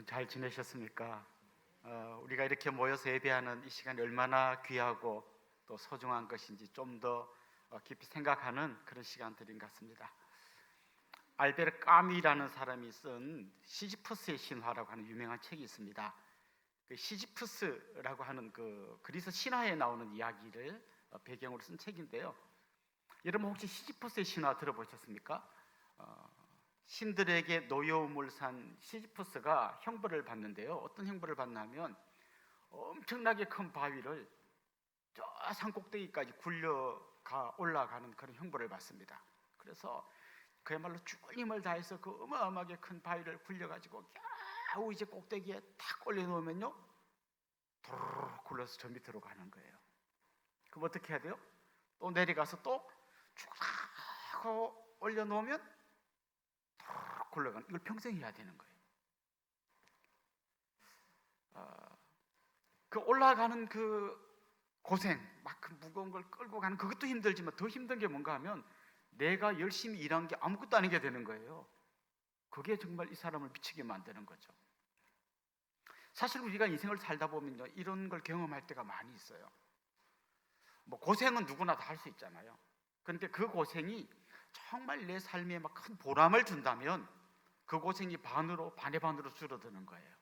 여러분 잘 지내셨습니까? 우리가 이렇게 모여서 예배하는 이 시간이 얼마나 귀하고 또 소중한 것인지 좀 더 깊이 생각하는 그런 시간들인 것 같습니다. 알베르 까미라는 사람이 쓴 시지프스의 신화라고 하는 유명한 책이 있습니다. 그 시지프스라고 하는 그 그리스 신화에 나오는 이야기를 배경으로 쓴 책인데요. 여러분 혹시 시지프스의 신화 들어보셨습니까? 신들에게 노여움을 산 시지프스가 형벌을 받는데요. 어떤 형벌을 받냐면 엄청나게 큰 바위를 저 산 꼭대기까지 굴려가 올라가는 그런 형벌을 받습니다. 그래서 그야말로 죽을 힘을 다해서 그 어마어마하게 큰 바위를 굴려가지고 겨우 이제 꼭대기에 탁 올려놓으면요, 도르르 굴러서 저 밑으로 가는 거예요. 그럼 어떻게 해야 돼요? 또 내려가서 또 쭉 하고 올려놓으면 굴러가는, 이걸 평생 해야 되는 거예요. 그 올라가는 그 고생, 막 그 무거운 걸 끌고 가는 그것도 힘들지만 더 힘든 게 뭔가 하면 내가 열심히 일한 게 아무것도 아니게 되는 거예요. 그게 정말 이 사람을 미치게 만드는 거죠. 사실 우리가 인생을 살다 보면요, 이런 걸 경험할 때가 많이 있어요. 뭐 고생은 누구나 다 할 수 있잖아요. 그런데 그 고생이 정말 내 삶에 막 큰 보람을 준다면 그 고생이 반의 반으로 줄어드는 거예요.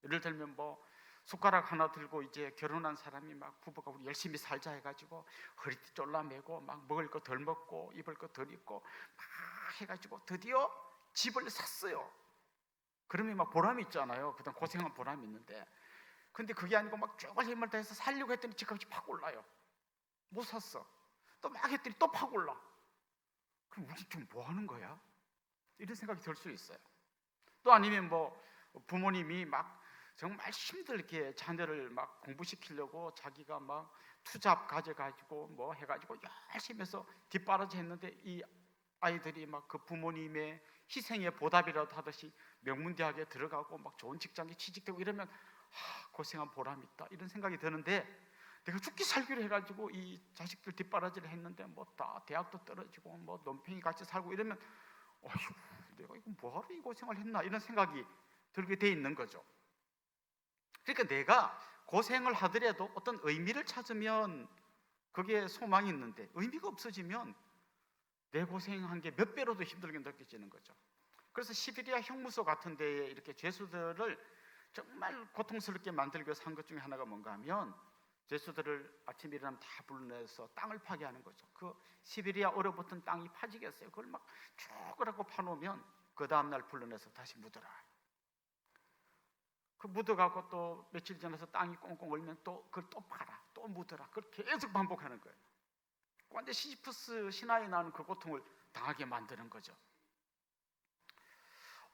예를 들면 뭐 숟가락 하나 들고 이제 결혼한 사람이 막 부부가 우리 열심히 살자 해가지고 허리띠 졸라매고 막 먹을 거 덜 먹고 입을 거 덜 입고 막 해가지고 드디어 집을 샀어요. 그러면 막 보람이 있잖아요. 그동안 고생한 보람이 있는데, 근데 그게 아니고 막 죽을 힘을 다해서 살려고 했더니 집값이 팍 올라요. 못 샀어. 또 막 했더니 또 팍 올라. 그럼 우리 지금 뭐 하는 거야? 이런 생각이 들 수 있어요. 또 아니면 뭐 부모님이 막 정말 힘들게 자녀를 막 공부시키려고 자기가 막 투잡 가져가지고 뭐 해가지고 열심히 해서 뒷바라지 했는데 이 아이들이 막 그 부모님의 희생의 보답이라도 하듯이 명문대학에 들어가고 막 좋은 직장에 취직되고 이러면 고생한 보람이 있다, 이런 생각이 드는데, 내가 죽기 살기로 해가지고 이 자식들 뒷바라지를 했는데 뭐 다 대학도 떨어지고 뭐 논팽이 같이 살고 이러면 어휴, 내가 이거 뭐하러 이 고생을 했나, 이런 생각이 들게 돼 있는 거죠. 그러니까 내가 고생을 하더라도 어떤 의미를 찾으면 그게 소망이 있는데, 의미가 없어지면 내 고생한 게 몇 배로 더 힘들게 느껴지는 거죠. 그래서 시베리아 형무소 같은 데에 이렇게 죄수들을 정말 고통스럽게 만들기 위해서 한 것 중에 하나가 뭔가 하면, 죄수들을 아침에 일어나면 다 불러내서 땅을 파게 하는 거죠. 그 시베리아 얼어붙은 땅이 파지겠어요. 그걸 막 죽으라고 파놓으면 그 다음날 불러내서 다시 묻어라. 그 묻어가고 또 며칠 지나서 땅이 꽁꽁 얼면 또 그걸 또 파라, 또 묻어라. 그걸 계속 반복하는 거예요. 완전 시지프스 신화에 나오는 그 고통을 당하게 만드는 거죠.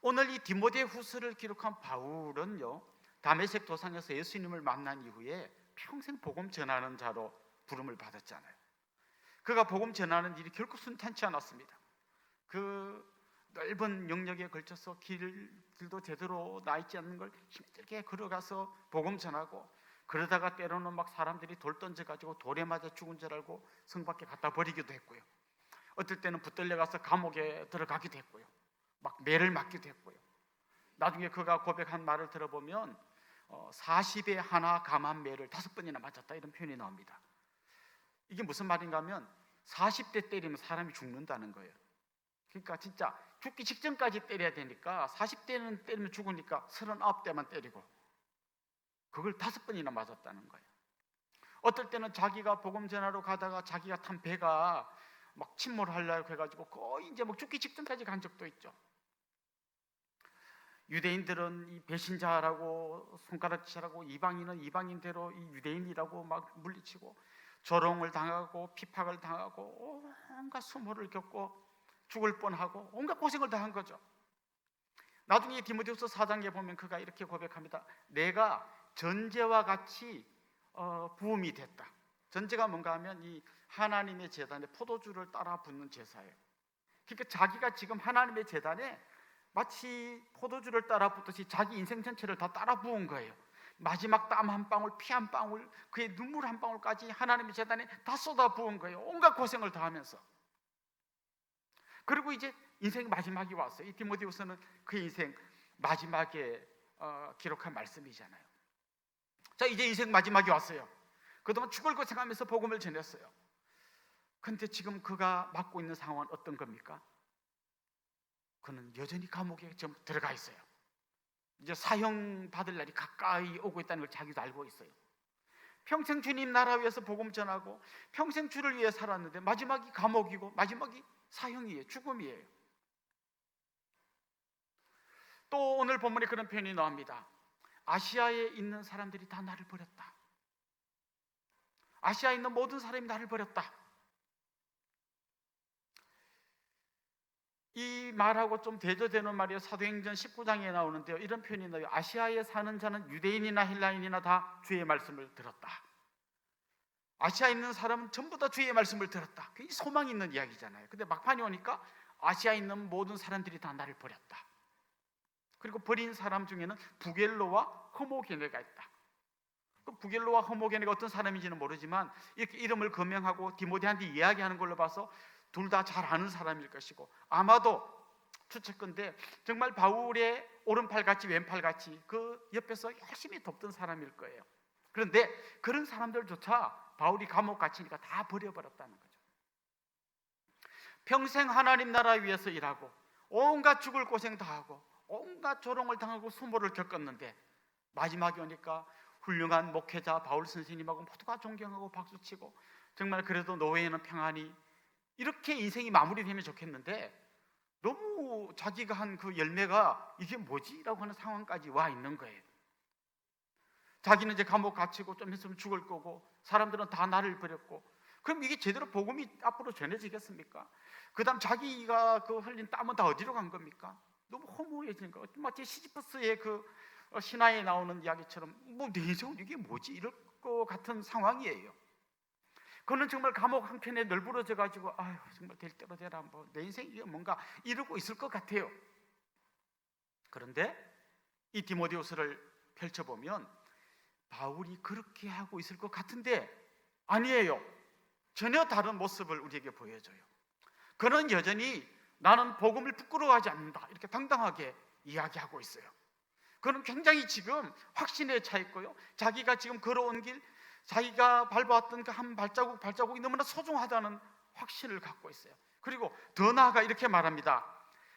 오늘 이 디모데후서를 기록한 바울은요, 다메섹 도상에서 예수님을 만난 이후에 평생 복음 전하는 자로 부름을 받았잖아요. 그가 복음 전하는 일이 결코 순탄치 않았습니다. 그 넓은 영역에 걸쳐서 길도 제대로 나 있지 않는 걸 힘들게 걸어가서 복음 전하고, 그러다가 때로는 막 사람들이 돌 던져가지고 돌에 맞아 죽은 줄 알고 성 밖에 갖다 버리기도 했고요. 어떨 때는 붙들려가서 감옥에 들어가기도 했고요. 막 매를 맞기도 했고요. 나중에 그가 고백한 말을 들어보면 40에 하나 감한 매를 5번이나 맞았다, 이런 표현이 나옵니다. 이게 무슨 말인가 하면 40대 때리면 사람이 죽는다는 거예요. 그러니까 진짜 죽기 직전까지 때려야 되니까 40대는 때리면 죽으니까 39대만 때리고 그걸 5번이나 맞았다는 거예요. 어떨 때는 자기가 복음 전하러 가다가 자기가 탄 배가 막 침몰하려고 해가지고 거의 이제 막 죽기 직전까지 간 적도 있죠. 유대인들은 이 배신자라고 손가락질하고, 이방인은 이방인대로 이 유대인이라고 막 물리치고, 조롱을 당하고 핍박을 당하고 온갖 수모를 겪고 죽을 뻔하고 온갖 고생을 다 한 거죠. 나중에 디모데후서 4장에 보면 그가 이렇게 고백합니다. 내가 전제와 같이 부음이 됐다. 전제가 뭔가 하면 이 하나님의 제단에 포도주를 따라 붓는 제사예요. 그러니까 자기가 지금 하나님의 제단에 마치 포도주를 따라 붓듯이 자기 인생 전체를 다 따라 부은 거예요. 마지막 땀 한 방울, 피 한 방울, 그의 눈물 한 방울까지 하나님의 제단에 다 쏟아 부은 거예요. 온갖 고생을 다 하면서. 그리고 이제 인생 마지막이 왔어요. 이 디모데후서는 그 인생 마지막에 기록한 말씀이잖아요. 자, 이제 인생 마지막이 왔어요. 그동안 죽을 것 생각하면서 복음을 전했어요. 근데 지금 그가 맡고 있는 상황은 어떤 겁니까? 그는 여전히 감옥에 지금 들어가 있어요. 이제 사형 받을 날이 가까이 오고 있다는 걸 자기도 알고 있어요. 평생 주님 나라 위해서 복음 전하고 평생 주를 위해 살았는데 마지막이 감옥이고 마지막이 사형이에요. 죽음이에요. 또 오늘 본문에 그런 표현이 나옵니다. 아시아에 있는 사람들이 다 나를 버렸다. 아시아에 있는 모든 사람이 나를 버렸다. 이 말하고 좀 대조되는 말이에요. 사도행전 19장에 나오는데요. 이런 표현이 나와요. 아시아에 사는 자는 유대인이나 헬라인이나 다 주의 말씀을 들었다. 아시아에 있는 사람은 전부 다 주의 말씀을 들었다. 그게 소망이 있는 이야기잖아요. 근데 막판이 오니까 아시아에 있는 모든 사람들이 다 나를 버렸다. 그리고 버린 사람 중에는 부겔로와 허모게네가 있다. 그 부겔로와 허모게네가 어떤 사람인지는 모르지만 이렇게 이름을 거명하고 디모데한테 이야기하는 걸로 봐서 둘 다 잘 아는 사람일 것이고 아마도 추측건데 정말 바울의 오른팔같이 왼팔같이 그 옆에서 열심히 돕던 사람일 거예요. 그런데 그런 사람들조차 바울이 감옥 갇히니까 다 버려버렸다는 거죠. 평생 하나님 나라 위해서 일하고 온갖 죽을 고생 다 하고 온갖 조롱을 당하고 수모를 겪었는데 마지막에 오니까 훌륭한 목회자 바울 선생님하고 모두가 존경하고 박수치고 정말 그래도 노예는 평안히 이렇게 인생이 마무리되면 좋겠는데 너무 자기가 한 그 열매가 이게 뭐지? 라고 하는 상황까지 와 있는 거예요. 자기는 이제 감옥 갇히고 좀 있으면 죽을 거고 사람들은 다 나를 버렸고 그럼 이게 제대로 복음이 앞으로 전해지겠습니까? 그 다음 자기가 그 흘린 땀은 다 어디로 간 겁니까? 너무 허무해지는 거. 마치 시지퍼스의 그 신화에 나오는 이야기처럼 뭐 내 인생은 이게 뭐지? 이럴 것 같은 상황이에요. 그는 정말 감옥 한켠에 널브러져 가지고 아유 정말 될 대로 되라 뭐 내 인생 이게 뭔가 이러고 있을 것 같아요. 그런데 이 디모데후서를 펼쳐보면 바울이 그렇게 하고 있을 것 같은데 아니에요. 전혀 다른 모습을 우리에게 보여줘요. 그는 여전히 나는 복음을 부끄러워하지 않는다 이렇게 당당하게 이야기하고 있어요. 그는 굉장히 지금 확신에 차 있고요. 자기가 지금 걸어온 길 자기가 밟아왔던 그 한 발자국이 너무나 소중하다는 확신을 갖고 있어요. 그리고 더 나아가 이렇게 말합니다.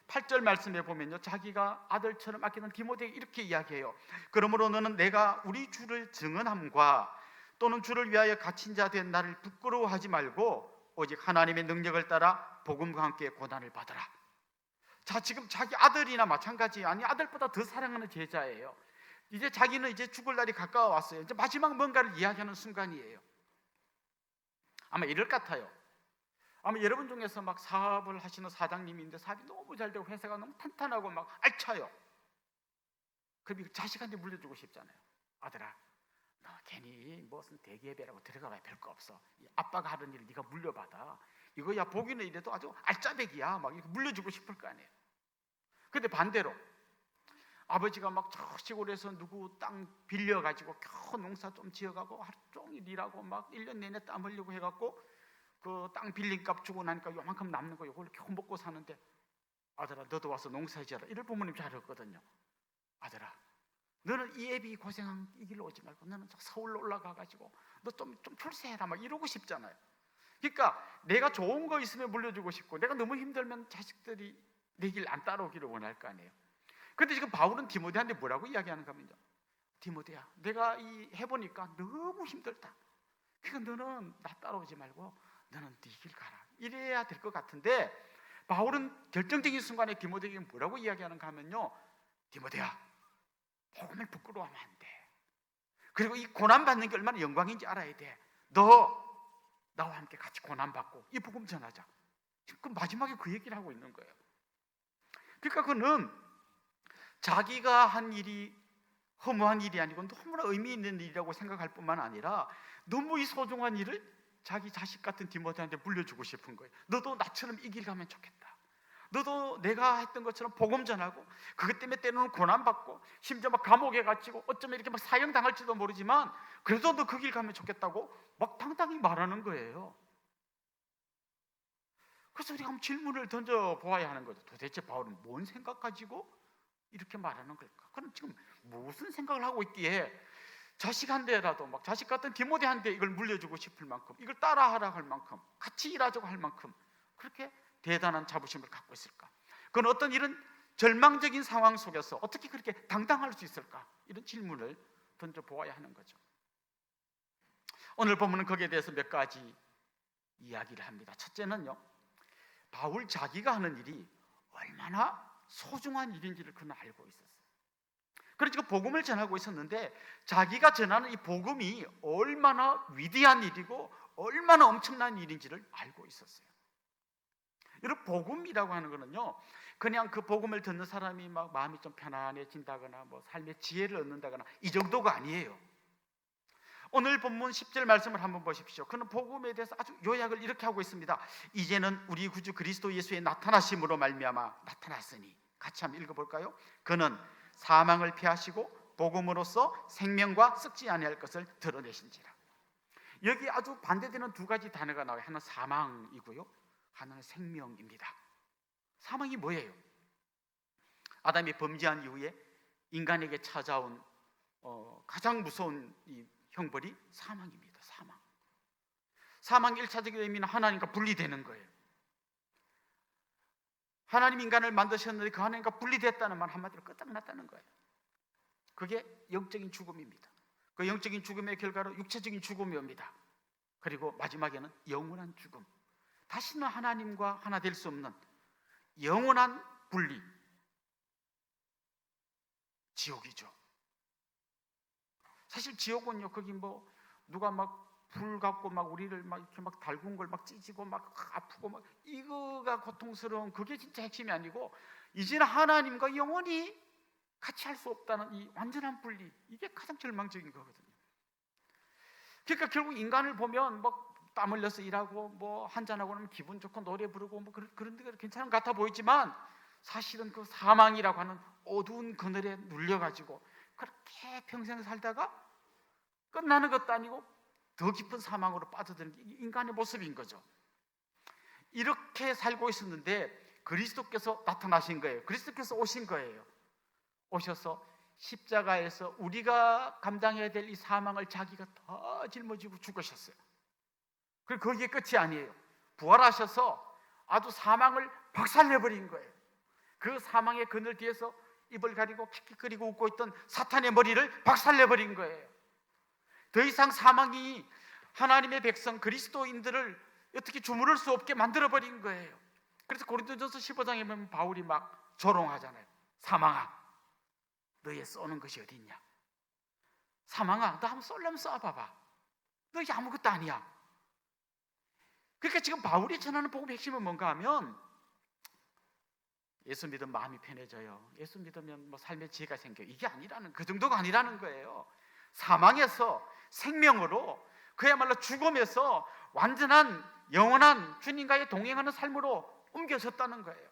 8절 말씀에 보면요, 자기가 아들처럼 아끼는 디모데에게 이렇게 이야기해요. 그러므로 너는 내가 우리 주를 증언함과 또는 주를 위하여 갇힌 자 된 나를 부끄러워하지 말고 오직 하나님의 능력을 따라 복음과 함께 고난을 받아라. 자, 지금 자기 아들이나 마찬가지 아니 아들보다 더 사랑하는 제자예요. 이제 자기는 이제 죽을 날이 가까워 왔어요. 이제 마지막 뭔가를 이야기하는 순간이에요. 아마 이럴 것 같아요. 아마 여러분 중에서 막 사업을 하시는 사장님인데 사업이 너무 잘 되고 회사가 너무 탄탄하고 막 알차요. 그럼 자식한테 물려주고 싶잖아요. 아들아, 너 괜히 무슨 대기업이라고 들어가봐야 별거 없어. 아빠가 하던 일을 네가 물려받아. 이거야 보기는 이래도 아주 알짜배기야. 막 이렇게 물려주고 싶을 거 아니에요. 근데 반대로 아버지가 막 저 시골에서 누구 땅 빌려가지고 겨우 농사 좀 지어가고 하루 종일 일하고 막 1년 내내 땀 흘리고 해갖고 그 땅 빌린 값 주고 나니까 요만큼 남는 거 이걸 겨우 먹고 사는데 아들아 너도 와서 농사 지어라 이럴 부모님 잘했거든요. 아들아 너는 이 애비 고생한 이 길로 오지 말고 너는 저 서울로 올라가가지고 너 좀 출세해라 막 이러고 싶잖아요. 그러니까 내가 좋은 거 있으면 물려주고 싶고 내가 너무 힘들면 자식들이 내 길 안 따라오기를 원할 거 아니에요. 근데 지금 바울은 디모데한테 뭐라고 이야기하는가 하면요, 디모데야 내가 해보니까 너무 힘들다. 그러니까 너는 나 따라오지 말고 너는 네 길 가라 이래야 될 것 같은데 바울은 결정적인 순간에 디모데에게 뭐라고 이야기하는가 하면요, 디모데야 복음을 부끄러워하면 안 돼. 그리고 이 고난받는 게 얼마나 영광인지 알아야 돼. 너 나와 함께 같이 고난받고 이 복음 전하자. 지금 마지막에 그 얘기를 하고 있는 거예요. 그러니까 그는 자기가 한 일이 허무한 일이 아니고 너무나 의미 있는 일이라고 생각할 뿐만 아니라 너무 이 소중한 일을 자기 자식 같은 디모데한테 물려주고 싶은 거예요. 너도 나처럼 이 길 가면 좋겠다. 너도 내가 했던 것처럼 복음 전하고 그것 때문에 때로는 고난받고 심지어 막 감옥에 갇히고 어쩌면 이렇게 막 사형당할지도 모르지만 그래도 너 그 길 가면 좋겠다고 막 당당히 말하는 거예요. 그래서 우리가 한번 질문을 던져보아야 하는 거죠. 도대체 바울은 뭔 생각 가지고 이렇게 말하는 걸까? 그럼 지금 무슨 생각을 하고 있기에 자식한테라도 막 자식 같은 디모데한테 이걸 물려주고 싶을 만큼, 이걸 따라하라 할 만큼, 같이 일하자고 할 만큼 그렇게 대단한 자부심을 갖고 있을까? 그건 어떤 이런 절망적인 상황 속에서 어떻게 그렇게 당당할 수 있을까? 이런 질문을 던져보아야 하는 거죠. 오늘 본문은 거기에 대해서 몇 가지 이야기를 합니다. 첫째는요, 바울 자기가 하는 일이 얼마나 소중한 일인지를 그는 알고 있었어요. 그래서 복음을 전하고 있었는데 자기가 전하는 이 복음이 얼마나 위대한 일이고 얼마나 엄청난 일인지를 알고 있었어요. 여러분, 복음이라고 하는 거는요, 그냥 그 복음을 듣는 사람이 막 마음이 좀 편안해진다거나 뭐 삶의 지혜를 얻는다거나 이 정도가 아니에요. 오늘 본문 10절 말씀을 한번 보십시오. 그는 복음에 대해서 아주 요약을 이렇게 하고 있습니다. 이제는 우리 구주 그리스도 예수의 나타나심으로 말미암아 나타났으니, 같이 한번 읽어볼까요? 그는 사망을 피하시고 복음으로써 생명과 썩지 아니할 것을 드러내신지라. 여기 아주 반대되는 두 가지 단어가 나와요. 하나는 사망이고요, 하나는 생명입니다. 사망이 뭐예요? 아담이 범죄한 이후에 인간에게 찾아온 가장 무서운 이 형벌이 사망입니다. 사망의 1차적인 의미는 하나님과 분리되는 거예요. 하나님 인간을 만드셨는데 그 하나님과 분리됐다는 말 한마디로 끝장났다는 거예요. 그게 영적인 죽음입니다. 그 영적인 죽음의 결과로 육체적인 죽음이 옵니다. 그리고 마지막에는 영원한 죽음, 다시는 하나님과 하나 될 수 없는 영원한 분리, 지옥이죠. 사실 지옥은요, 거기 뭐 누가 막 불 갖고 막 우리를 막 이렇게 막 달군 걸 막 찢고 막 아프고 막 이거가 고통스러운, 그게 진짜 핵심이 아니고 이제는 하나님과 영원히 같이 할 수 없다는 이 완전한 분리, 이게 가장 절망적인 거거든요. 그러니까 결국 인간을 보면 막 땀 흘려서 일하고 뭐 한잔하고 나면 기분 좋고 노래 부르고 뭐 그런 데가 괜찮은 것 같아 보이지만 사실은 그 사망이라고 하는 어두운 그늘에 눌려가지고 그렇게 평생 살다가 끝나는 것도 아니고 더 깊은 사망으로 빠져드는 게 인간의 모습인 거죠. 이렇게 살고 있었는데 그리스도께서 나타나신 거예요. 그리스도께서 오신 거예요. 오셔서 십자가에서 우리가 감당해야 될 이 사망을 자기가 다 짊어지고 죽으셨어요. 그리고 거기에 끝이 아니에요. 부활하셔서 아주 사망을 박살내버린 거예요. 그 사망의 그늘 뒤에서 입을 가리고 킥킥거리고 웃고 있던 사탄의 머리를 박살내버린 거예요. 더 이상 사망이 하나님의 백성 그리스도인들을 어떻게 주무를 수 없게 만들어버린 거예요. 그래서 고린도전서 15장에 보면 바울이 막 조롱하잖아요. 사망아, 너의 쏘는 것이 어디 있냐? 사망아, 너 한번 쏠려면 쏴봐봐. 너 이게 아무것도 아니야. 그러니까 지금 바울이 전하는 복음의 핵심은 뭔가 하면, 예수 믿으면 마음이 편해져요, 예수 믿으면 뭐 삶의 지혜가 생겨, 이게 아니라는, 그 정도가 아니라는 거예요. 사망에서 생명으로, 그야말로 죽음에서 완전한 영원한 주님과의 동행하는 삶으로 옮겨졌다는 거예요.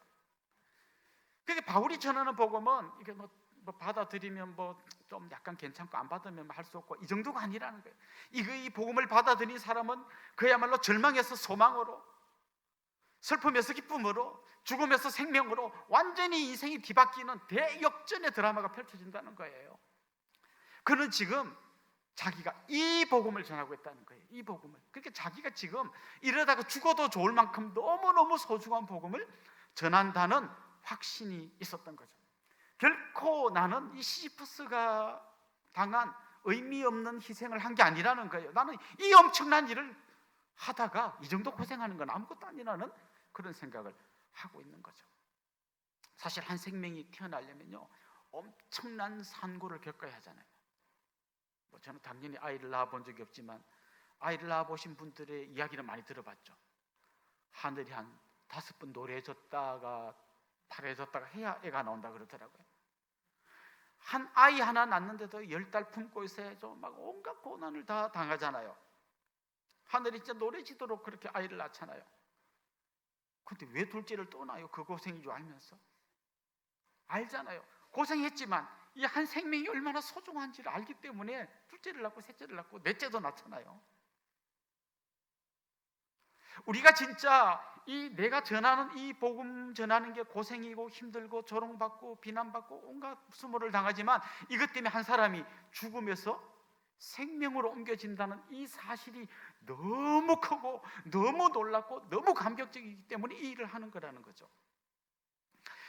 그러니까 바울이 전하는 복음은 이게 뭐 받아들이면 뭐 좀 약간 괜찮고 안 받으면 할 수 없고 이 정도가 아니라는 거예요. 이 복음을 받아들인 사람은 그야말로 절망에서 소망으로, 슬픔에서 기쁨으로, 죽음에서 생명으로 완전히 인생이 뒤바뀌는 대역전의 드라마가 펼쳐진다는 거예요. 그는 지금 자기가 이 복음을 전하고 있다는 거예요. 이 복음을. 그러니까 자기가 지금 이러다가 죽어도 좋을 만큼 너무너무 소중한 복음을 전한다는 확신이 있었던 거죠. 결코 나는 이 시지프스가 당한 의미 없는 희생을 한 게 아니라는 거예요. 나는 이 엄청난 일을 하다가 이 정도 고생하는 건 아무것도 아니라는 그런 생각을 하고 있는 거죠. 사실 한 생명이 태어나려면요, 엄청난 산고를 겪어야 하잖아요. 뭐 저는 당연히 아이를 낳아본 적이 없지만 아이를 낳아보신 분들의 이야기를 많이 들어봤죠. 하늘이 한 5번 노래졌다가 파래졌다가 해야 애가 나온다 그러더라고요. 한 아이 하나 낳는데도 10달 품고 있어야죠. 막 온갖 고난을 다 당하잖아요. 하늘이 진짜 노래지도록 그렇게 아이를 낳잖아요. 근데 왜 둘째를 또 낳아요? 그 고생인 줄 알면서. 알잖아요. 고생했지만 이 한 생명이 얼마나 소중한지를 알기 때문에 둘째를 낳고 셋째를 낳고 넷째도 낳잖아요. 우리가 진짜 이 내가 전하는 이 복음 전하는 게 고생이고 힘들고 조롱받고 비난받고 온갖 수모를 당하지만 이것 때문에 한 사람이 죽음에서 생명으로 옮겨진다는 이 사실이 너무 크고 너무 놀랍고 너무 감격적이기 때문에 이 일을 하는 거라는 거죠.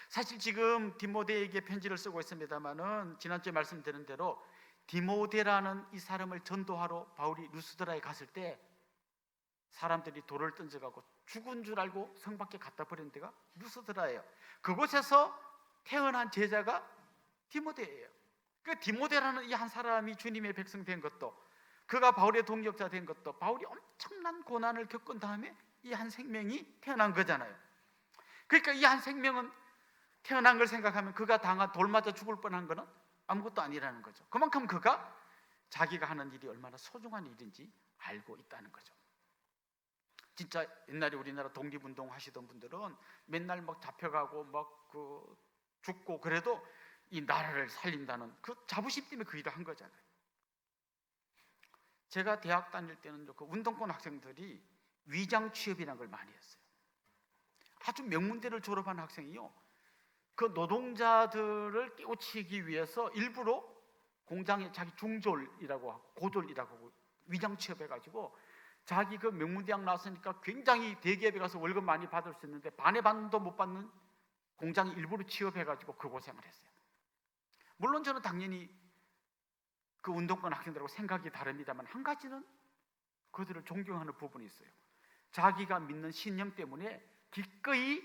사실 지금 디모데에게 편지를 쓰고 있습니다만은 지난주에 말씀드린 대로 디모데라는 이 사람을 전도하러 바울이 루스드라에 갔을 때 사람들이 돌을 던져가고 죽은 줄 알고 성 밖에 갖다 버린 데가 루스드라예요. 그곳에서 태어난 제자가 디모데예요. 그 디모데라는 이 한 사람이 주님의 백성 된 것도, 그가 바울의 동역자 된 것도, 바울이 엄청난 고난을 겪은 다음에 이 한 생명이 태어난 거잖아요. 그러니까 이 한 생명은 태어난 걸 생각하면 그가 당한 돌 맞아 죽을 뻔한 거는 아무것도 아니라는 거죠. 그만큼 그가 자기가 하는 일이 얼마나 소중한 일인지 알고 있다는 거죠. 진짜 옛날에 우리나라 독립운동 하시던 분들은 맨날 막 잡혀가고 막 죽고 그래도 이 나라를 살린다는 그 자부심 때문에 그 일을 한 거잖아요. 제가 대학 다닐 때는 그 운동권 학생들이 위장 취업이라는 걸 많이 했어요. 아주 명문대를 졸업한 학생이요, 그 노동자들을 깨우치기 위해서 일부러 공장에 자기 중졸이라고 하고 고졸이라고 하고 위장 취업해가지고 자기 그 명문대학 나왔으니까 굉장히 대기업에 가서 월급 많이 받을 수 있는데 반의 반도 못 받는 공장에 일부러 취업해가지고 그 고생을 했어요. 물론 저는 당연히 그 운동권 학생들하고 생각이 다릅니다만 한 가지는 그들을 존경하는 부분이 있어요. 자기가 믿는 신념 때문에 기꺼이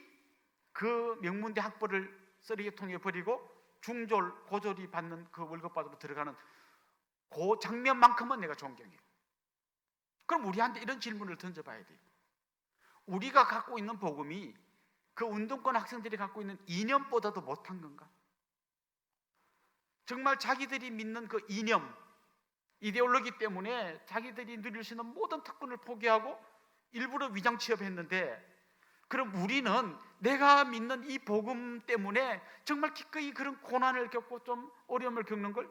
그 명문대 학벌을 쓰레기통에 버리고 중졸, 고졸이 받는 그 월급 받으러 들어가는 그 장면만큼은 내가 존경해요. 그럼 우리한테 이런 질문을 던져봐야 돼요. 우리가 갖고 있는 복음이 그 운동권 학생들이 갖고 있는 이념보다도 못한 건가? 정말 자기들이 믿는 그 이념, 이데올로기 때문에 자기들이 누릴 수 있는 모든 특권을 포기하고 일부러 위장 취업했는데, 그럼 우리는 내가 믿는 이 복음 때문에 정말 기꺼이 그런 고난을 겪고 좀 어려움을 겪는 걸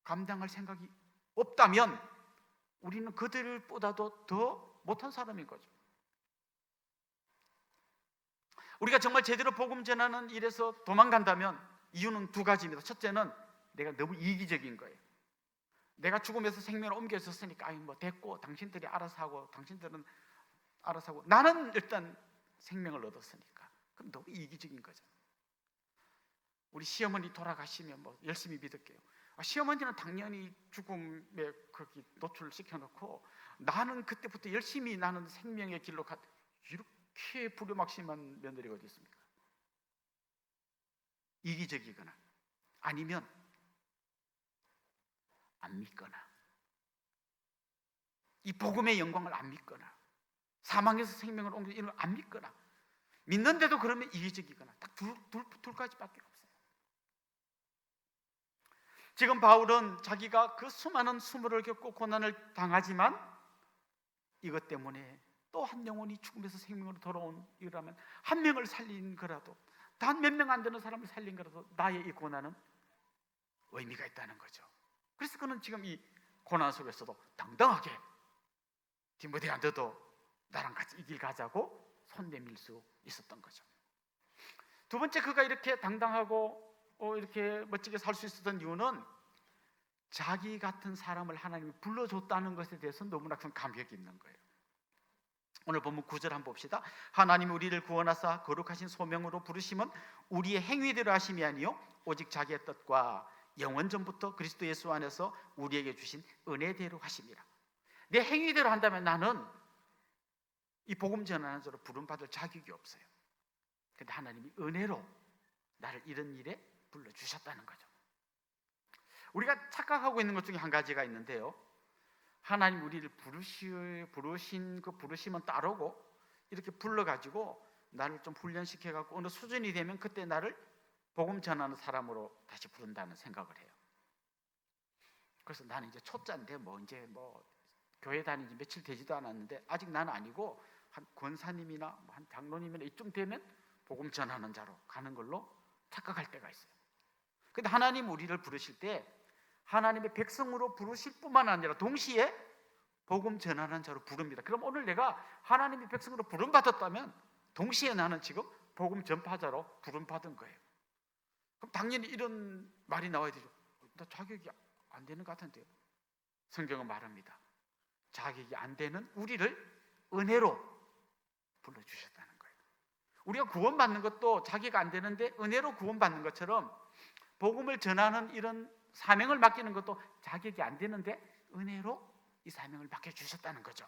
감당할 생각이 없다면 우리는 그들보다도 더 못한 사람인 거죠. 우리가 정말 제대로 복음 전하는 일에서 도망간다면 이유는 두 가지입니다. 첫째는 내가 너무 이기적인 거예요. 내가 죽으면서 생명을 옮겨졌으니까 뭐 됐고 당신들이 알아서 하고 당신들은 알아서 하고 나는 일단 생명을 얻었으니까. 그럼 너무 이기적인 거잖아요. 우리 시어머니 돌아가시면 뭐 열심히 믿을게요. 시어머니는 당연히 죽음에 거기 노출시켜놓고 나는 그때부터 열심히 나는 생명의 길로 이렇게 불효막심한 며느리가 어디 있습니까? 이기적이거나 아니면 안 믿거나 이 복음의 영광을 안 믿거나 사망에서 생명을 옮기는 이런 걸 안 믿거나 믿는데도 그러면 이기적이거나 딱 둘 가지밖에 없어요. 지금 바울은 자기가 그 수많은 수모를 겪고 고난을 당하지만 이것 때문에 또 한 영혼이 죽음에서 생명으로 돌아온 이라면 한 명을 살린 거라도 단 몇 명 안 되는 사람을 살린 거라도 나의 이 고난은 의미가 있다는 거죠. 그래서 그는 지금 이 고난 속에서도 당당하게 디모데야 너도 나랑 같이 이 길 가자고 손 내밀 수 있었던 거죠. 두 번째, 그가 이렇게 당당하고 이렇게 멋지게 살 수 있었던 이유는 자기 같은 사람을 하나님이 불러줬다는 것에 대해서 너무나 큰 감격이 있는 거예요. 오늘 본문 9절 한번 봅시다. 하나님이 우리를 구원하사 거룩하신 소명으로 부르심은 우리의 행위대로 하심이 아니요 오직 자기의 뜻과 영원 전부터 그리스도 예수 안에서 우리에게 주신 은혜대로 하심이라. 내 행위대로 한다면 나는 이 복음 전하는 자로 부름받을 자격이 없어요. 그런데 하나님이 은혜로 나를 이런 일에 불러주셨다는 거죠. 우리가 착각하고 있는 것 중에 한 가지가 있는데요, 하나님 우리를 부르신 그 부르심은 따르고 이렇게 불러가지고 나를 좀 훈련시켜갖고 어느 수준이 되면 그때 나를 복음 전하는 사람으로 다시 부른다는 생각을 해요. 그래서 나는 이제 초짜인데 이제 교회 다닌 지 며칠 되지도 않았는데 아직 나는 아니고 한 권사님이나 한 장로님이나 이쯤 되면 복음 전하는 자로 가는 걸로 착각할 때가 있어요. 근데 하나님 우리를 부르실 때 하나님의 백성으로 부르실 뿐만 아니라 동시에 복음 전하는 자로 부릅니다. 그럼 오늘 내가 하나님의 백성으로 부름 받았다면 동시에 나는 지금 복음 전파자로 부름 받은 거예요. 그럼 당연히 이런 말이 나와야 되죠. 나 자격이 안 되는 것 같은데요. 성경은 말합니다. 자격이 안 되는 우리를 은혜로 불러주셨다는 거예요. 우리가 구원받는 것도 자기가 안 되는데 은혜로 구원받는 것처럼 복음을 전하는 이런 사명을 맡기는 것도 자격이 안 되는데 은혜로 이 사명을 맡겨주셨다는 거죠.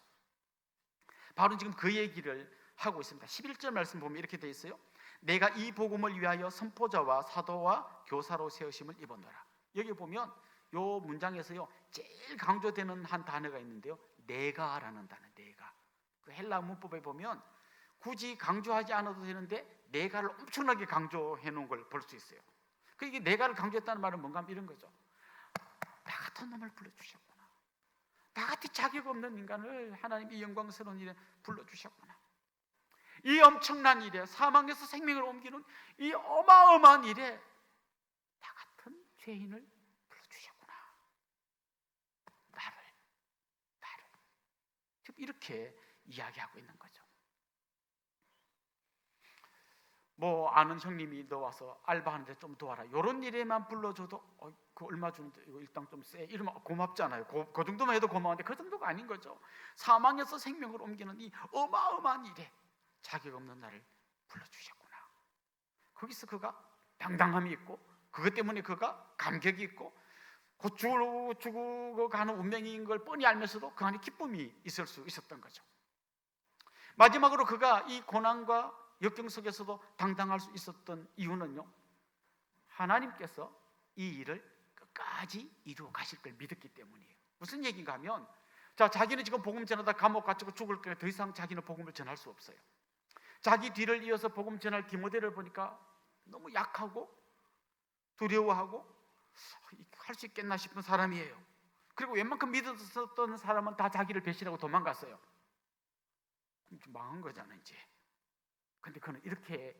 바로 지금 그 얘기를 하고 있습니다. 11절 말씀 보면 이렇게 되어 있어요. 내가 이 복음을 위하여 선포자와 사도와 교사로 세우심을 입었노라. 여기 보면 요 문장에서요 제일 강조되는 한 단어가 있는데요, 내가라는 단어. 내가, 그 헬라 문법에 보면 굳이 강조하지 않아도 되는데 내가를 엄청나게 강조해 놓은 걸 볼 수 있어요. 이게 내가를 강조했다는 말은 뭔가 하면 이런 거죠. 나 같은 놈을 불러주셨구나. 나같이 자격 없는 인간을 하나님이 이 영광스러운 일에 불러주셨구나. 이 엄청난 일에, 사망에서 생명을 옮기는 이 어마어마한 일에 나 같은 죄인을 불러주셨구나. 나를 지금 이렇게 이야기하고 있는 거죠. 뭐 아는 형님이 너 와서 알바하는데 좀 도와라, 이런 일에만 불러줘도 그 얼마 주는데 이거 일당 좀 세, 이러면 고맙잖아요. 그 정도만 해도 고마운데 그 정도가 아닌 거죠. 사망에서 생명을 옮기는 이 어마어마한 일에 자격 없는 나를 불러주셨구나. 거기서 그가 당당함이 있고, 그것 때문에 그가 감격이 있고, 곧 죽어가는 운명인 걸 뻔히 알면서도 그 안에 기쁨이 있을 수 있었던 거죠. 마지막으로 그가 이 고난과 역경 속에서도 당당할 수 있었던 이유는요, 하나님께서 이 일을 끝까지 이루어 가실 걸 믿었기 때문이에요. 무슨 얘기인가 하면, 자, 자기는 지금 복음 전하다 감옥 갇히고 죽을 거예요. 더 이상 자기는 복음을 전할 수 없어요. 자기 뒤를 이어서 복음 전할 디모데를 보니까 너무 약하고 두려워하고 할 수 있겠나 싶은 사람이에요. 그리고 웬만큼 믿었던 사람은 다 자기를 배신하고 도망갔어요. 좀 망한 거잖아요 이제. 근데 그는 이렇게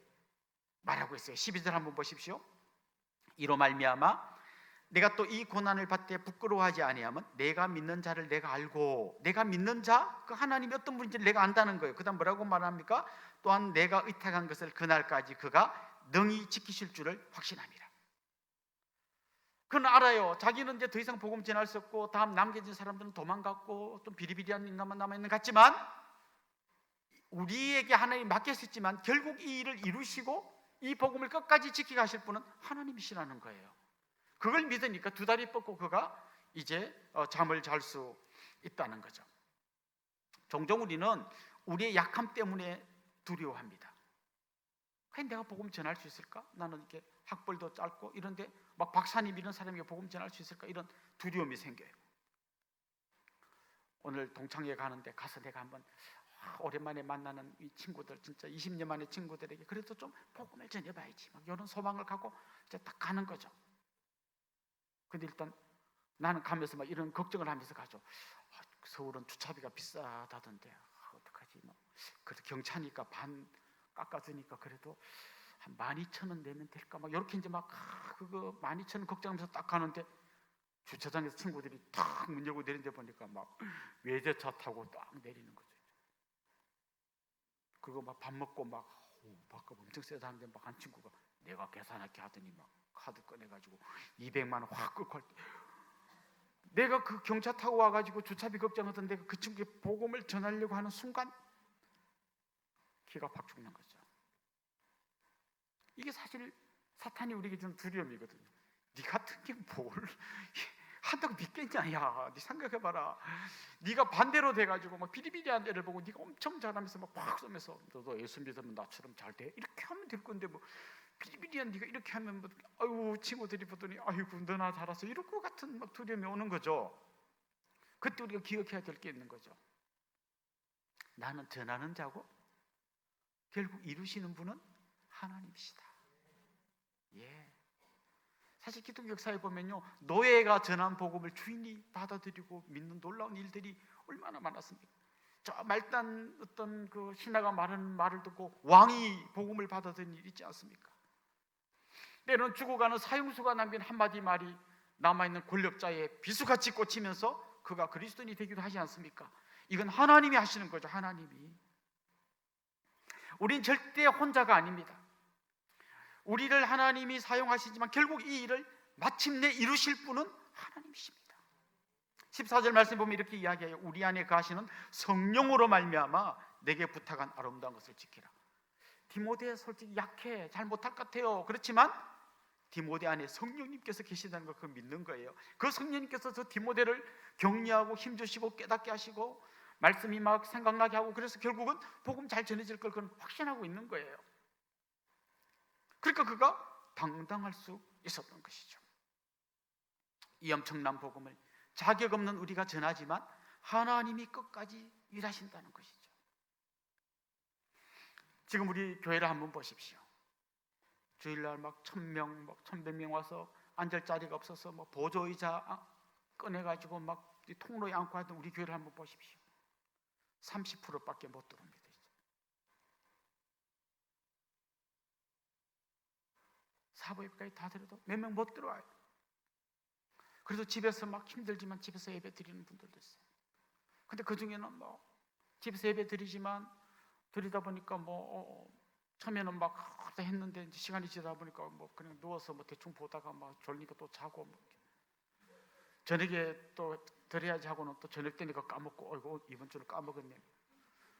말하고 있어요. 12절 한번 보십시오. 이로 말미암아 내가 또 이 고난을 받되 부끄러워하지 아니하면 내가 믿는 자를 내가 알고, 내가 믿는 자, 그 하나님이 어떤 분인지를 내가 안다는 거예요. 그 다음 뭐라고 말합니까? 또한 내가 의탁한 것을 그날까지 그가 능히 지키실 줄을 확신합니다. 그는 알아요. 자기는 이제 더 이상 복음 전할 수 없고 다음 남겨진 사람들은 도망갔고 좀 비리비리한 인간만 남아있는 것 같지만, 우리에게 하나님이 맡겼었지만 결국 이 일을 이루시고 이 복음을 끝까지 지키가실 분은 하나님이시라는 거예요. 그걸 믿으니까 두 다리 뻗고 그가 이제 잠을 잘 수 있다는 거죠. 종종 우리는 우리의 약함 때문에 두려워합니다. 과연 내가 복음 전할 수 있을까? 나는 이렇게 학벌도 짧고 이런데 막 박사님 이런 사람에게 복음 전할 수 있을까? 이런 두려움이 생겨요. 오늘 동창회 가는데 가서 내가 한번 오랜만에 만나는 이 친구들, 진짜 20년 만에 친구들에게 그래도 좀 복음을 전해봐야지, 막 이런 소망을 갖고 이제 딱 가는 거죠. 근데 일단 나는 가면서 막 이런 걱정을 하면서 가죠. 서울은 주차비가 비싸다던데 어떡하지? 뭐 그래도 경차니까 반 깎아주니까 그래도 한 12,000원 내면 될까? 막 이렇게 이제 막 그거 12,000원 걱정하면서 딱 가는데 주차장에서 친구들이 탁 문 열고 내린 데 보니까 막 외제차 타고 딱 내리는 거죠. 그거 막 밥 먹고 막 밥값 엄청 세다 하는데 막 한 친구가 내가 계산할게 하더니 막 카드 꺼내가지고 200만 원 확 끄고 할 때, 내가 그 경차 타고 와가지고 주차비 걱정하던 내가 그 친구에게 복음을 전하려고 하는 순간 기가 팍 죽는 거죠. 이게 사실 사탄이 우리에게 주는 두려움이거든요. 네 같은 게 뭘 한다고 믿겠냐? 야, 네 생각해봐라. 네가 반대로 돼가지고 막 비리비리한 애를 보고 네가 엄청 잘하면서 막 팍 쏘면서 너도 예수 믿으면 나처럼 잘 돼? 이렇게 하면 될 건데 뭐 비리비리한 네가 이렇게 하면 뭐, 아유 친구들이 보더니 아이고 너나 잘했어 이럴 것 같은 막 두려움이 오는 거죠. 그때 우리가 기억해야 될 게 있는 거죠. 나는 전하는 자고 결국 이루시는 분은 하나님이시다. 예. 사실 기독교 역사에 보면요, 노예가 전한 복음을 주인이 받아들이고 믿는 놀라운 일들이 얼마나 많았습니까? 저 말단 어떤 그 신하가 말하는 말을 듣고 왕이 복음을 받아들인 일 있지 않습니까? 때로는 죽어가는 사형수가 남긴 한마디 말이 남아있는 권력자의 비수같이 꽂히면서 그가 그리스도인이 되기도 하지 않습니까? 이건 하나님이 하시는 거죠. 하나님이. 우린 절대 혼자가 아닙니다. 우리를 하나님이 사용하시지만 결국 이 일을 마침내 이루실 분은 하나님이십니다. 14절 말씀 보면 이렇게 이야기해요. 우리 안에 거하시는 성령으로 말미암아 내게 부탁한 아름다운 것을 지키라. 디모데 솔직히 약해, 잘 못할 것 같아요. 그렇지만 디모데 안에 성령님께서 계시다는 걸 그걸 믿는 거예요. 그 성령님께서 저 디모데를 격려하고 힘주시고 깨닫게 하시고 말씀이 막 생각나게 하고, 그래서 결국은 복음 잘 전해질 걸 그건 확신하고 있는 거예요. 그러니까 그가 당당할 수 있었던 것이죠. 이 엄청난 복음을 자격 없는 우리가 전하지만 하나님이 끝까지 일하신다는 것이죠. 지금 우리 교회를 한번 보십시오. 주일날 막 1000명, 막 1100명 와서 앉을 자리가 없어서 뭐 보조의자 꺼내가지고 막 통로에 앉고 하던 우리 교회를 한번 보십시오. 30%밖에 못 들어옵니다. 사부예배까지 다 드려도 몇 명 못 들어와요. 그래도 집에서 막 힘들지만 집에서 예배 드리는 분들도 있어요. 근데 그 중에는 뭐 집에서 예배 드리지만 드리다 보니까 처음에는 막 했는데 이제 시간이 지나다 보니까 뭐 그냥 누워서 뭐 대충 보다가 막 졸리니까 또 자고, 뭐 저녁에 또 드려야지 하고는 또 저녁 되니까 까먹고, 어이구 이번 주를 까먹었네.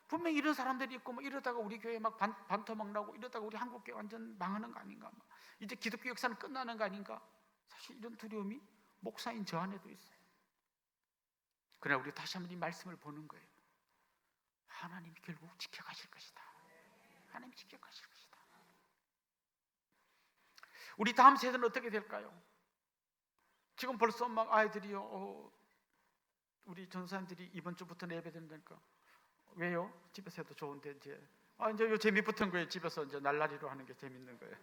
분명히 이런 사람들이 있고, 뭐 이러다가 우리 교회 막 반토막 나고, 이러다가 우리 한국교회 완전 망하는 거 아닌가, 이제 기독교 역사는 끝나는 거 아닌가. 사실 이런 두려움이 목사인 저 안에도 있어요. 그러나 우리 다시 한번 이 말씀을 보는 거예요. 하나님이 결국 지켜가실 것이다. 하나님이 지켜가실 것이다. 우리 다음 세대는 어떻게 될까요? 지금 벌써 막 아이들이요, 우리 전사님들이 이번 주부터 예배 드린다니까. 왜요? 집에서 해도 좋은데 이제 요 재미붙은 거예요. 집에서 이제 날라리로 하는 게 재밌는 거예요.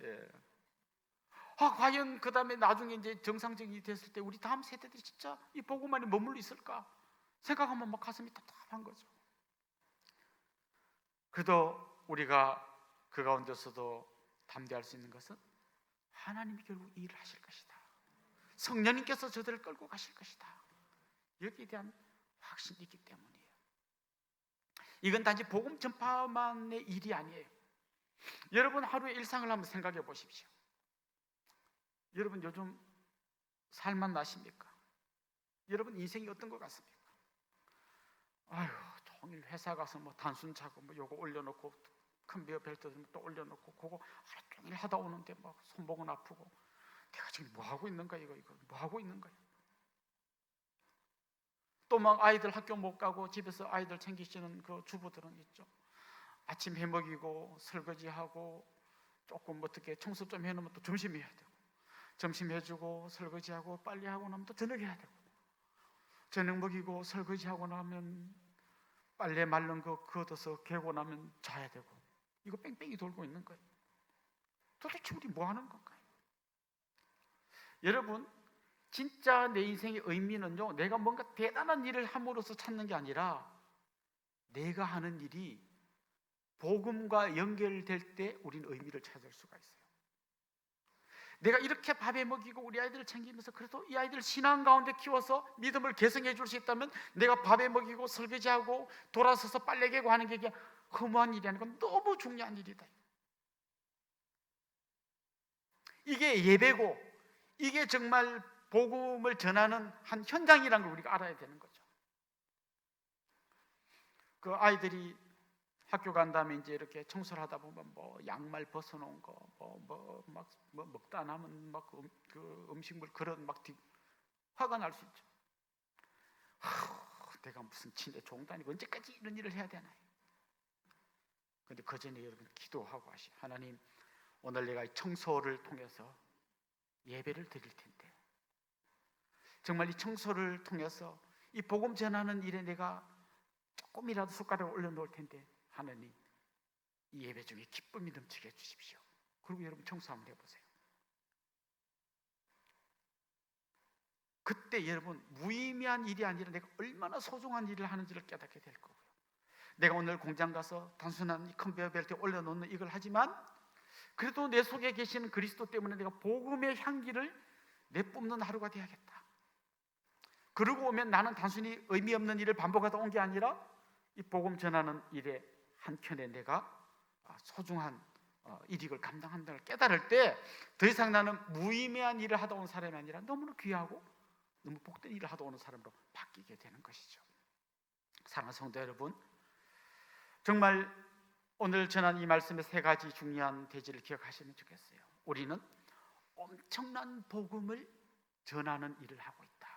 예. 과연 그 다음에 나중에 이제 정상적이 됐을 때 우리 다음 세대들이 진짜 이 복음만에 머물러 있을까 생각하면 막 가슴이 답답한 거죠. 그래도 우리가 그 가운데서도 담대할 수 있는 것은 하나님이 결국 일을 하실 것이다. 성령님께서 저들을 끌고 가실 것이다. 여기에 대한 확신이 있기 때문이에요. 이건 단지 복음 전파만의 일이 아니에요. 여러분 하루의 일상을 한번 생각해 보십시오. 여러분 요즘 살만 나십니까? 여러분 인생이 어떤 것 같습니까? 아유, 종일 회사 가서 뭐 단순 차고 뭐 요거 올려놓고 컨베이어 벨트 또 올려놓고 그거 하루 종일 하다 오는데 막 손목은 아프고, 내가 지금 뭐 하고 있는 거야? 이거 뭐 하고 있는 거야? 또 막 아이들 학교 못 가고 집에서 아이들 챙기시는 그 주부들은 있죠. 아침 해 먹이고 설거지하고 조금 어떻게 청소 좀 해놓으면 또 점심 해야 되고, 점심 해주고 설거지하고 빨리 하고 나면 또 저녁 해야 되고, 저녁 먹이고 설거지하고 나면 빨래 말른 거 걷어서 개고 나면 자야 되고, 이거 뺑뺑이 돌고 있는 거예요. 도대체 우리 뭐 하는 건가요? 여러분, 진짜 내 인생의 의미는요, 내가 뭔가 대단한 일을 함으로써 찾는 게 아니라 내가 하는 일이 복음과 연결될 때 우리는 의미를 찾을 수가 있어요. 내가 이렇게 밥에 먹이고 우리 아이들을 챙기면서 그래도 이 아이들 신앙 가운데 키워서 믿음을 개성해 줄 수 있다면, 내가 밥에 먹이고 설거지하고 돌아서서 빨래 개고 하는 게 허무한 일이 아니고 너무 중요한 일이다. 이게 예배고, 이게 정말 복음을 전하는 한 현장이라는 걸 우리가 알아야 되는 거죠. 그 아이들이 학교 간 다음에 이제 이렇게 청소를 하다 보면 뭐 양말 벗어놓은 거, 막 먹다 남은 막 그 음식물 그릇 막 화가 날 수 있죠. 내가 무슨 친의 종단이고 언제까지 이런 일을 해야 되나요? 그런데 그 전에 여러분 기도하고 하시. 하나님, 오늘 내가 이 청소를 통해서 예배를 드릴 텐데, 정말 이 청소를 통해서 이 복음 전하는 일에 내가 조금이라도 숟가락을 올려놓을 텐데, 하나님 이 예배 중에 기쁨이 넘치게 해주십시오. 그리고 여러분 청소 한번 해보세요. 그때 여러분 무의미한 일이 아니라 내가 얼마나 소중한 일을 하는지를 깨닫게 될 거고요. 내가 오늘 공장 가서 단순한 이 컨베이어 벨트에 올려놓는 이걸 하지만, 그래도 내 속에 계시는 그리스도 때문에 내가 복음의 향기를 내뿜는 하루가 되어야겠다. 그러고 오면 나는 단순히 의미 없는 일을 반복하다 온 게 아니라 이 복음 전하는 일에 한켠에 내가 소중한 일익을 감당한다는 걸 깨달을 때 더 이상 나는 무의미한 일을 하다 온 사람이 아니라 너무나 귀하고 너무 복된 일을 하다 오는 사람으로 바뀌게 되는 것이죠. 사랑하는 성도 여러분, 정말 오늘 전한 이 말씀의 세 가지 중요한 대지를 기억하시면 좋겠어요. 우리는 엄청난 복음을 전하는 일을 하고 있다.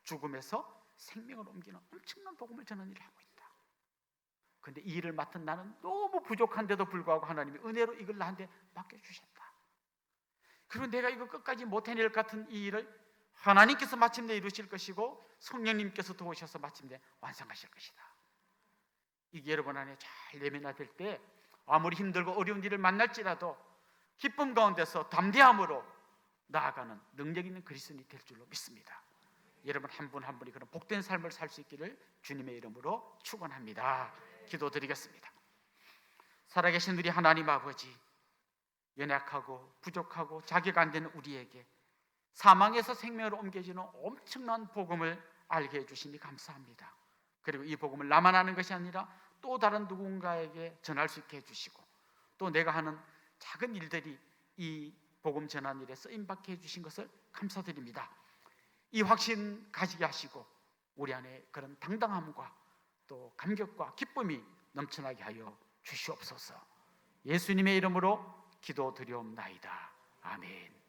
죽음에서 생명을 옮기는 엄청난 복음을 전하는 일을 하고 있다. 그런데 이 일을 맡은 나는 너무 부족한데도 불구하고 하나님이 은혜로 이걸 나한테 맡겨주셨다. 그리고 내가 이거 끝까지 못 해낼 것 같은 이 일을 하나님께서 마침내 이루실 것이고 성령님께서 도우셔서 마침내 완성하실 것이다. 이게 여러분 안에 잘 내면화될 때 아무리 힘들고 어려운 일을 만날지라도 기쁨 가운데서 담대함으로 나아가는 능력 있는 그리스도인이 될 줄로 믿습니다. 여러분 한 분 한 분이 그런 복된 삶을 살 수 있기를 주님의 이름으로 축원합니다. 기도드리겠습니다. 살아계신 우리 하나님 아버지, 연약하고 부족하고 자기가 안 되는 우리에게 사망에서 생명으로 옮겨지는 엄청난 복음을 알게 해주시니 감사합니다. 그리고 이 복음을 나만 아는 것이 아니라 또 다른 누군가에게 전할 수 있게 해주시고 또 내가 하는 작은 일들이 이 복음 전한 일에 쓰임받게 해주신 것을 감사드립니다. 이 확신 가지게 하시고 우리 안에 그런 당당함과 또 감격과 기쁨이 넘쳐나게 하여 주시옵소서. 예수님의 이름으로 기도드리옵나이다. 아멘.